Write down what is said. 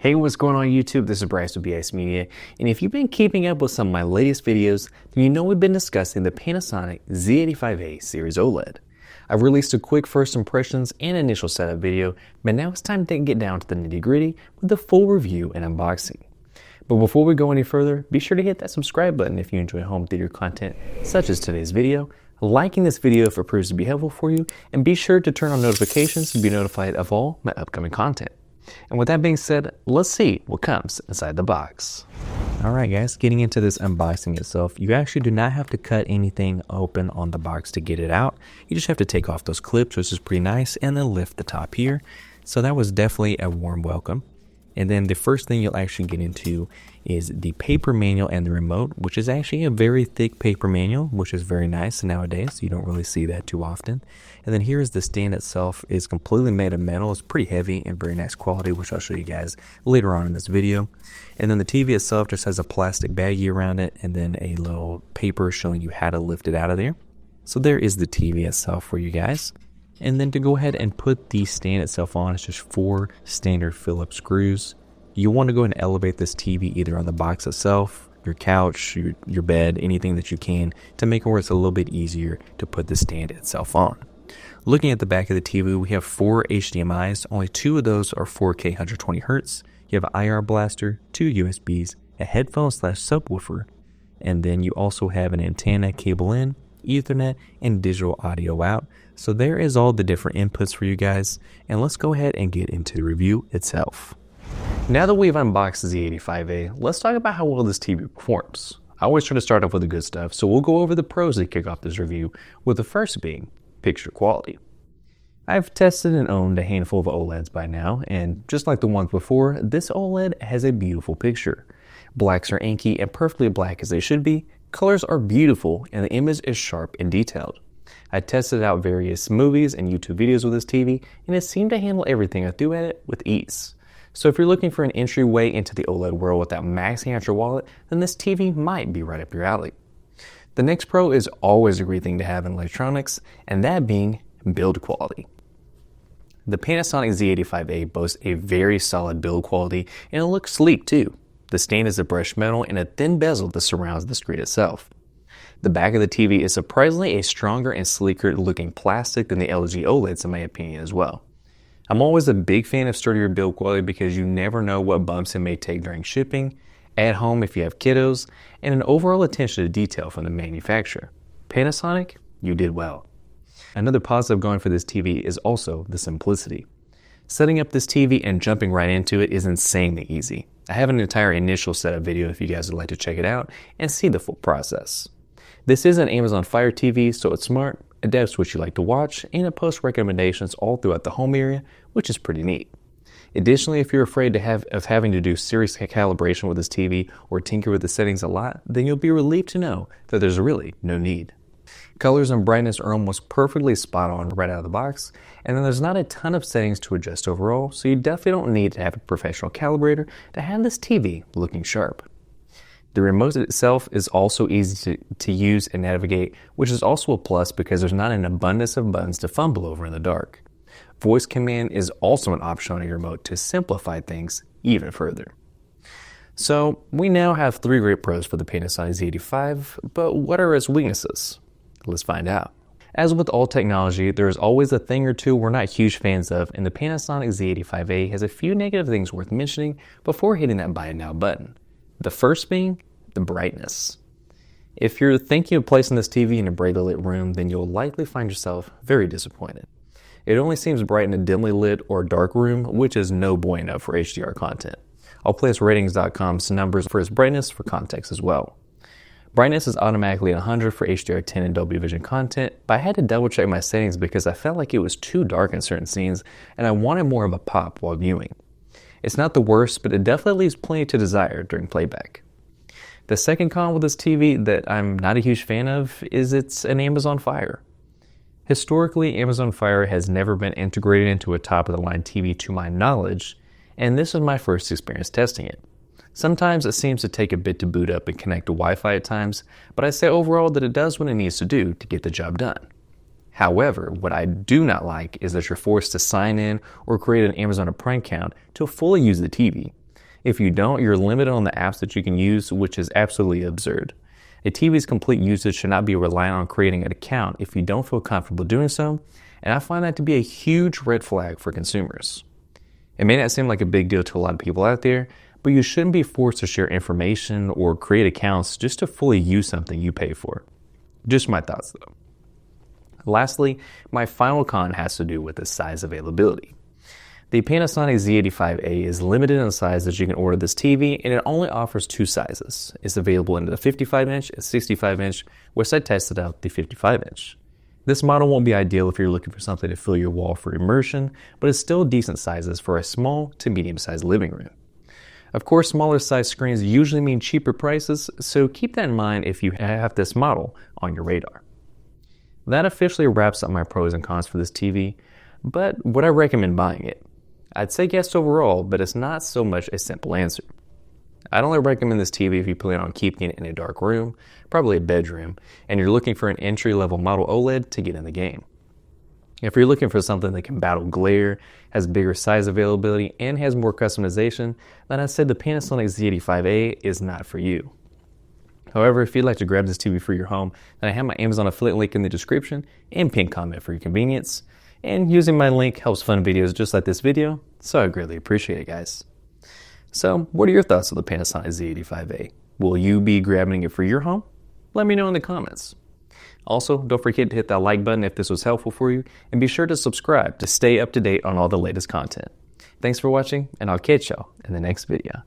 Hey, what's going on YouTube? This is Bryce with BS Media, and if you've been keeping up with some of my latest videos, then you know we've been discussing the Panasonic Z85A series OLED. I've released a quick first impressions and initial setup video, but now it's time to get down to the nitty gritty with the full review and unboxing. But before we go any further, be sure to hit that subscribe button if you enjoy home theater content such as today's video, liking this video if it proves to be helpful for you, and be sure to turn on notifications to be notified of all my upcoming content. And with that being said, let's see what comes inside the box. Alright guys, getting into this unboxing itself, you actually do not have to cut anything open on the box to get it out. You just have to take off those clips, which is pretty nice, and then lift the top here. So that was definitely a warm welcome. And then the first thing you'll actually get into is the paper manual and the remote, which is actually a very thick paper manual, which is very nice nowadays. You don't really see that too often. And then here is the stand itself. It's completely made of metal. It's pretty heavy and very nice quality, which I'll show you guys later on in this video. And then the TV itself just has a plastic baggie around it and then a little paper showing you how to lift it out of there. So there is the TV itself for you guys. And then to go ahead and put the stand itself on, it's just 4 standard Phillips screws. You want to go and elevate this TV either on the box itself, your couch, your bed, anything that you can to make it where it's a little bit easier to put the stand itself on. Looking at the back of the TV, we have 4 HDMIs. Only 2 of those are 4K 120Hz. You have an IR blaster, 2 USBs, a headphone/subwoofer, and then you also have an antenna, cable in, Ethernet, and digital audio out. So there is all the different inputs for you guys, and let's go ahead and get into the review itself. Now that we've unboxed the Z85A, let's talk about how well this TV performs. I always try to start off with the good stuff, so we'll go over the pros to kick off this review, with the first being picture quality. I've tested and owned a handful of OLEDs by now, and just like the ones before, this OLED has a beautiful picture. Blacks are inky and perfectly black as they should be, colors are beautiful, and the image is sharp and detailed. I tested out various movies and YouTube videos with this TV, and it seemed to handle everything I threw at it with ease. So if you're looking for an entryway into the OLED world without maxing out your wallet, then this TV might be right up your alley. The next pro is always a great thing to have in electronics, and that being build quality. The Panasonic Z85A boasts a very solid build quality, and it looks sleek too. The stand is a brushed metal and a thin bezel that surrounds the screen itself. The back of the TV is surprisingly a stronger and sleeker looking plastic than the LG OLEDs in my opinion as well. I'm always a big fan of sturdier build quality because you never know what bumps it may take during shipping, at home if you have kiddos, and an overall attention to detail from the manufacturer. Panasonic, you did well. Another positive going for this TV is also the simplicity. Setting up this TV and jumping right into it is insanely easy. I have an entire initial setup video if you guys would like to check it out and see the full process. This is an Amazon Fire TV, so it's smart, adapts what you like to watch, and it posts recommendations all throughout the home area, which is pretty neat. Additionally, if you're afraid of having to do serious calibration with this TV or tinker with the settings a lot, then you'll be relieved to know that there's really no need. Colors and brightness are almost perfectly spot on right out of the box, and then there's not a ton of settings to adjust overall, so you definitely don't need to have a professional calibrator to have this TV looking sharp. The remote itself is also easy to use and navigate, which is also a plus because there's not an abundance of buttons to fumble over in the dark. Voice command is also an option on your remote to simplify things even further. So we now have 3 great pros for the Panasonic Z85, but what are its weaknesses? Let's find out. As with all technology, there is always a thing or two we're not huge fans of, and the Panasonic Z85A has a few negative things worth mentioning before hitting that buy it now button. The first being the brightness. If you're thinking of placing this TV in a brightly lit room, then you'll likely find yourself very disappointed. It only seems bright in a dimly lit or dark room, which is no bueno for HDR content. I'll place ratings.com's numbers for its brightness for context as well. Brightness is automatically 100 for HDR10 and Dolby Vision content, but I had to double check my settings because I felt like it was too dark in certain scenes and I wanted more of a pop while viewing. It's not the worst, but it definitely leaves plenty to desire during playback. The second con with this TV that I'm not a huge fan of is it's an Amazon Fire. Historically, Amazon Fire has never been integrated into a top-of-the-line TV to my knowledge, and this was my first experience testing it. Sometimes it seems to take a bit to boot up and connect to Wi-Fi at times, but I say overall that it does what it needs to do to get the job done. However, what I do not like is that you're forced to sign in or create an Amazon Prime account to fully use the TV. If you don't, you're limited on the apps that you can use, which is absolutely absurd. A TV's complete usage should not be reliant on creating an account if you don't feel comfortable doing so, and I find that to be a huge red flag for consumers. It may not seem like a big deal to a lot of people out there, but you shouldn't be forced to share information or create accounts just to fully use something you pay for. Just my thoughts though. Lastly, my final con has to do with the size availability. The Panasonic Z85A is limited in size that you can order this TV, and it only offers two sizes. It's available in the 55-inch and 65-inch, which I tested out the 55-inch. This model won't be ideal if you're looking for something to fill your wall for immersion, but it's still decent sizes for a small to medium-sized living room. Of course, smaller size screens usually mean cheaper prices, so keep that in mind if you have this model on your radar. That officially wraps up my pros and cons for this TV, but would I recommend buying it? I'd say yes overall, but it's not so much a simple answer. I'd only recommend this TV if you plan on keeping it in a dark room, probably a bedroom, and you're looking for an entry-level model OLED to get in the game. If you're looking for something that can battle glare, has bigger size availability, and has more customization, then I'd say the Panasonic Z85A is not for you. However, if you'd like to grab this TV for your home, then I have my Amazon affiliate link in the description and pinned comment for your convenience. And using my link helps fund videos just like this video, so I greatly appreciate it, guys. So, what are your thoughts on the Panasonic Z85A? Will you be grabbing it for your home? Let me know in the comments. Also, don't forget to hit that like button if this was helpful for you, and be sure to subscribe to stay up to date on all the latest content. Thanks for watching, and I'll catch y'all in the next video.